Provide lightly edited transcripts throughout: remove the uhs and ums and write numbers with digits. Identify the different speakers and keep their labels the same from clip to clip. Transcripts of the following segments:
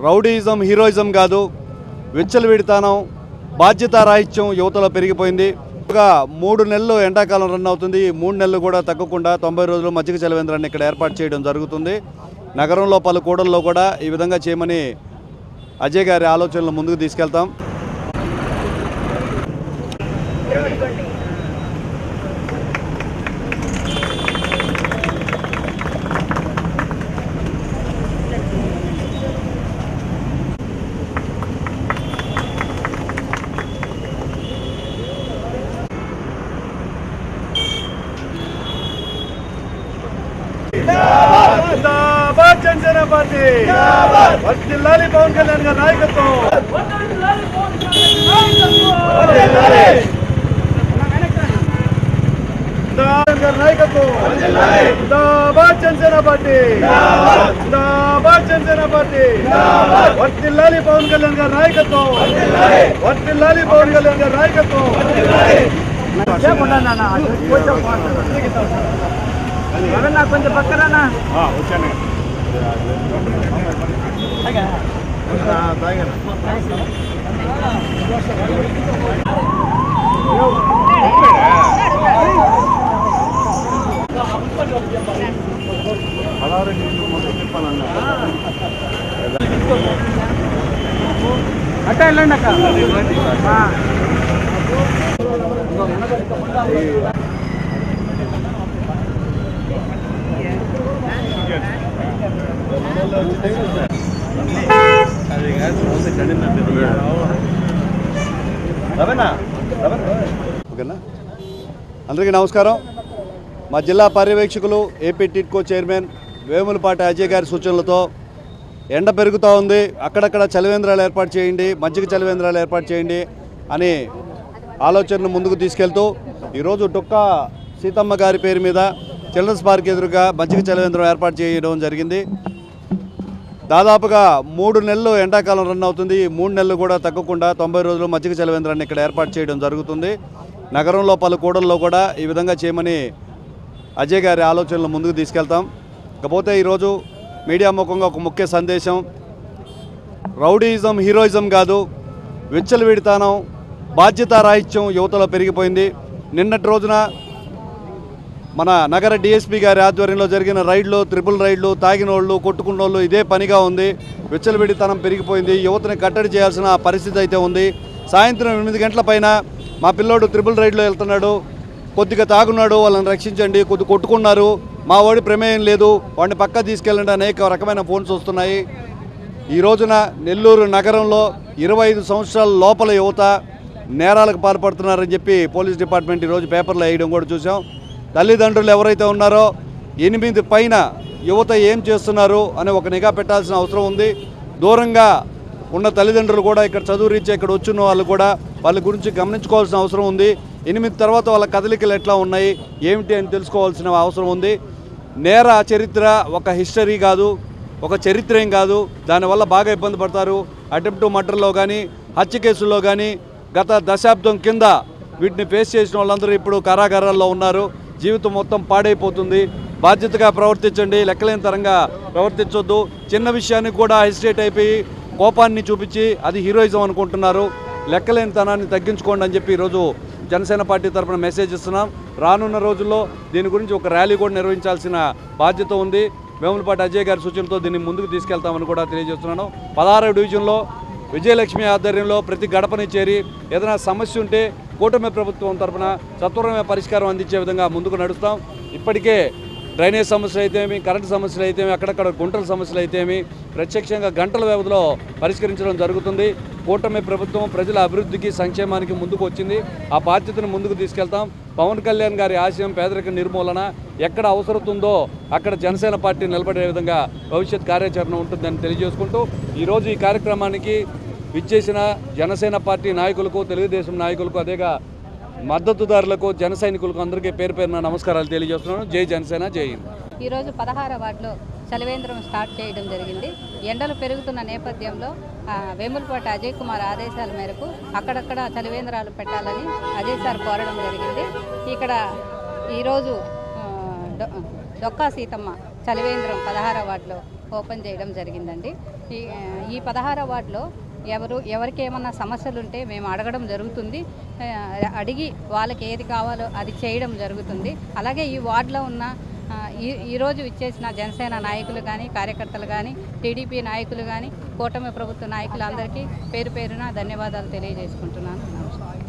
Speaker 1: Rowdyism heroism కాదు, విచ్చలవిడితనం బాధ్యతారాహిత్యం యువతలో పెరిగిపోయింది. ఒక 3 నెలలు ఎండాకాలం రన్ అవుతుంది. ఈ 3 నెలలు కూడా తగ్గకుండా 90 రోజులు మజ్జిగ చలివేంద్రాన్ని ఇక్కడ ఏర్పాటు చేయడం జరుగుతుంది. నగరంలో పలు కూడల్లో కూడా ఈ విధంగా చేయమని అజయ్ గారి ఆలోచనలు ముందుకు తీసుకెళ్తాం. జనసేన పార్టీ వర్ధిల్లాలి, పవన్ కళ్యాణ్ గారి నాయకత్వం నాయకత్వం. జనసేన పార్టీ జనసేన పార్టీ వర్ధిల్లాలి, పవన్ కళ్యాణ్ గారి నాయకత్వం వర్ధిల్లాలి, పవన్ కళ్యాణ్ గారి నాయకత్వం.
Speaker 2: కొంచెం పక్కన
Speaker 1: వచ్చాను.
Speaker 2: అట్ట వెళ్ళండి అక్క.
Speaker 1: ఓకేనా? అందరికీ నమస్కారం. మా జిల్లా పర్యవేక్షకులు ఏపీ టిడ్కో చైర్మన్ వేములపాటి అజయ్ గారి సూచనలతో ఎండ పెరుగుతూ ఉంది, అక్కడక్కడ చలివేంద్రాలు ఏర్పాటు చేయండి, మజ్జిగ చలివేంద్రాలు ఏర్పాటు చేయండి అని ఆలోచనను ముందుకు తీసుకెళ్తూ ఈరోజు డొక్కా సీతమ్మ గారి పేరు మీద చిల్డ్రన్స్ పార్క్ ఎదురుగా మజ్జిగ చలివేంద్రం ఏర్పాటు చేయడం జరిగింది. దాదాపుగా 3 నెలలు ఎండాకాలం రన్ అవుతుంది. ఈ 3 నెలలు కూడా తగ్గకుండా 90 రోజులు మజ్జిగ చలివేంద్రాన్ని ఇక్కడ ఏర్పాటు చేయడం జరుగుతుంది. నగరంలో పలు కూడల్లో కూడా ఈ విధంగా చేయమని అజయ్ గారి ఆలోచనలు ముందుకు తీసుకెళ్తాం. ఇకపోతే ఈరోజు మీడియా ముఖంగా ఒక ముఖ్య సందేశం, రౌడీయిజం హీరోయిజం కాదు, విచ్చలవిడితనం బాధ్యతారాహిత్యం యువతలో పెరిగిపోయింది. నిన్నటి రోజున మన నగర డిఎస్పీ గారి ఆధ్వర్యంలో జరిగిన రైడ్లు, ట్రిపుల్ రైడ్లు, తాగినోళ్ళు కొట్టుకున్నోళ్ళు ఇదే పనిగా ఉంది. విచ్చలవిడితనం పెరిగిపోయింది. యువతని కట్టడి చేయాల్సిన పరిస్థితి అయితే ఉంది. సాయంత్రం 8 గంటల పైన మా పిల్లోడు ట్రిపుల్ రైడ్లో వెళ్తున్నాడు, కొద్దిగా తాగున్నాడు, వాళ్ళని రక్షించండి, కొద్దిగా కొట్టుకున్నారు, మా వాడి ప్రమేయం లేదు, వాడిని పక్క తీసుకెళ్ళండి అనేక రకమైన ఫోన్స్ వస్తున్నాయి. ఈ రోజున నెల్లూరు నగరంలో 25 సంవత్సరాల లోపల యువత నేరాలకు పాల్పడుతున్నారని చెప్పి పోలీస్ డిపార్ట్మెంట్ ఈరోజు పేపర్లో వేయడం కూడా చూసాం. తల్లిదండ్రులు ఎవరైతే ఉన్నారో 8 పైన యువత ఏం చేస్తున్నారు అని ఒక నిఘా పెట్టాల్సిన అవసరం ఉంది. దూరంగా ఉన్న తల్లిదండ్రులు కూడా ఇక్కడ చదువు రీత్యా ఇక్కడ వచ్చిన వాళ్ళు కూడా వాళ్ళ గురించి గమనించుకోవాల్సిన అవసరం ఉంది. 8 తర్వాత వాళ్ళ కదలికలు ఎట్లా ఉన్నాయి ఏమిటి అని తెలుసుకోవాల్సిన అవసరం ఉంది. నేర చరిత్ర ఒక హిస్టరీ కాదు, ఒక చరిత్ర ఏం కాదు. దానివల్ల బాగా ఇబ్బంది పడతారు. అటెంప్ట్ మర్డర్లో కానీ, హత్య కేసుల్లో కానీ గత దశాబ్దం కింద వీటిని ఫేస్ చేసిన వాళ్ళందరూ ఇప్పుడు కారాగారాల్లో ఉన్నారు. జీవితం మొత్తం పాడైపోతుంది. బాధ్యతగా ప్రవర్తించండి, లెక్కలేని తరంగా ప్రవర్తించొద్దు. చిన్న విషయానికి కూడా హెసిటేట్ అయిపోయి కోపాన్ని చూపించి అది హీరోయిజం అనుకుంటున్నారు. లెక్కలేని తనాన్ని తగ్గించుకోండి అని చెప్పి ఈరోజు జనసేన పార్టీ తరఫున మెసేజ్ ఇస్తున్నాం. రానున్న రోజుల్లో దీని గురించి ఒక ర్యాలీ కూడా నిర్వహించాల్సిన బాధ్యత ఉంది. వేములపాటి అజయ్ గారి సూచనతో దీన్ని ముందుకు తీసుకెళ్తామని కూడా తెలియజేస్తున్నాను. 16వ డివిజన్లో విజయలక్ష్మి ఆధ్వర్యంలో ప్రతి గడపని చేరి ఏదైనా సమస్య ఉంటే కూటమి ప్రభుత్వం తరఫున సత్వరమే పరిష్కారం అందించే విధంగా ముందుకు నడుస్తాం. ఇప్పటికే డ్రైనేజ్ సమస్యలు అయితేమి, కరెంటు సమస్యలు అయితేమి, అక్కడక్కడ గుంటల సమస్యలు అయితేమి ప్రత్యక్షంగా గంటల వ్యవధిలో పరిష్కరించడం జరుగుతుంది. కూటమి ప్రభుత్వం ప్రజల అభివృద్ధికి, సంక్షేమానికి ముందుకు వచ్చింది. ఆ బాధ్యతను ముందుకు తీసుకెళ్తాం. పవన్ కళ్యాణ్ గారి ఆశయం పేదరిక నిర్మూలన. ఎక్కడ అవసరం ఉందో అక్కడ జనసేన పార్టీ నిలబడే విధంగా భవిష్యత్ కార్యాచరణ ఉంటుందని తెలియజేసుకుంటూ ఈరోజు ఈ కార్యక్రమానికి విచ్చేసిన జనసేన పార్టీ నాయకులకు, తెలుగుదేశం నాయకులకు, అదేగా మద్దతుదారులకు, జన సైనికులకు అందరికీ పేరు పేరున నమస్కారాలు తెలియజేస్తున్నాను. జై జనసేన, జై హింద్.
Speaker 3: ఈరోజు 16వ వార్డులో చలివేంద్రం స్టార్ట్ చేయడం జరిగింది. ఎండలు పెరుగుతున్న నేపథ్యంలో వేములపాటి అజయ్ కుమార్ ఆదేశాల మేరకు అక్కడక్కడ చలివేంద్రాలు పెట్టాలని అజయ్ సార్ కోరడం జరిగింది. ఇక్కడ ఈరోజు డొక్కా సీతమ్మ చలివేంద్రం 16వ వార్డులో ఓపెన్ చేయడం జరిగిందండి. ఈ 16వ వార్డులో ఎవరికి ఏమన్నా సమస్యలు ఉంటే మేము అడగడం జరుగుతుంది. అడిగి వాళ్ళకి ఏది కావాలో అది చేయడం జరుగుతుంది. అలాగే ఈ వార్డులో ఉన్న ఈరోజు ఇచ్చేసిన జనసేన నాయకులు కానీ, కార్యకర్తలు కానీ, టీడీపీ నాయకులు కానీ, కూటమి ప్రభుత్వ నాయకులందరికీ పేరు పేరున ధన్యవాదాలు తెలియజేసుకుంటున్నాను. నమస్కారం.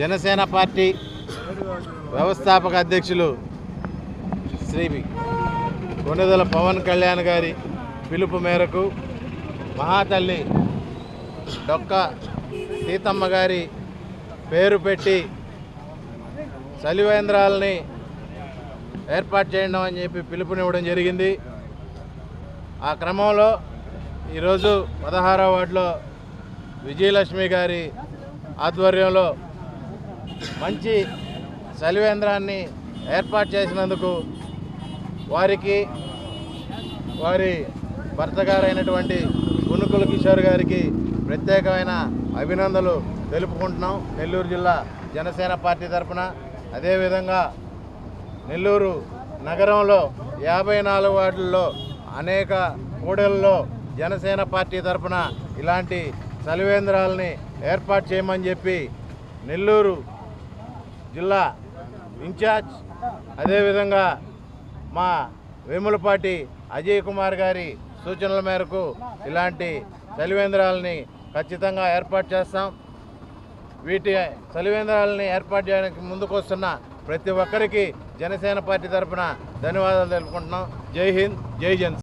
Speaker 4: జనసేన పార్టీ వ్యవస్థాపక అధ్యక్షులు శ్రీ కొణిదెల పవన్ కళ్యాణ్ గారి పిలుపు మేరకు మహాతల్లి డొక్క సీతమ్మ గారి పేరు పెట్టి చలివేంద్రాలని ఏర్పాటు చేయడం అని చెప్పి పిలుపునివ్వడం జరిగింది. ఆ క్రమంలో ఈరోజు 16వ వార్డులో విజయలక్ష్మి గారి ఆధ్వర్యంలో మంచి చలివేంద్రాన్ని ఏర్పాటు చేసినందుకు వారికి, వారి భర్త గారైనటువంటి గునుకుల కిషోర్ గారికి ప్రత్యేకమైన అభినందనలు తెలుపుకుంటున్నాం నెల్లూరు జిల్లా జనసేన పార్టీ తరఫున. అదేవిధంగా నెల్లూరు నగరంలో 54 వార్డుల్లో అనేక కూడళ్లలో జనసేన పార్టీ తరఫున ఇలాంటి చలివేంద్రాలని ఏర్పాటు చేయమని చెప్పి నెల్లూరు జిల్లా ఇన్ఛార్జ్, అదేవిధంగా మా వేములపాటి అజయ్ కుమార్ గారి సూచనల మేరకు ఇలాంటి చలివేంద్రాలని ఖచ్చితంగా ఏర్పాటు చేస్తాం. వీటి చలివేంద్రాలని ఏర్పాటు చేయడానికి ముందుకొస్తున్న ప్రతి ఒక్కరికి జనసేన పార్టీ తరఫున ధన్యవాదాలు తెలుపుకుంటున్నాం. జై హింద్, జై జనసేన.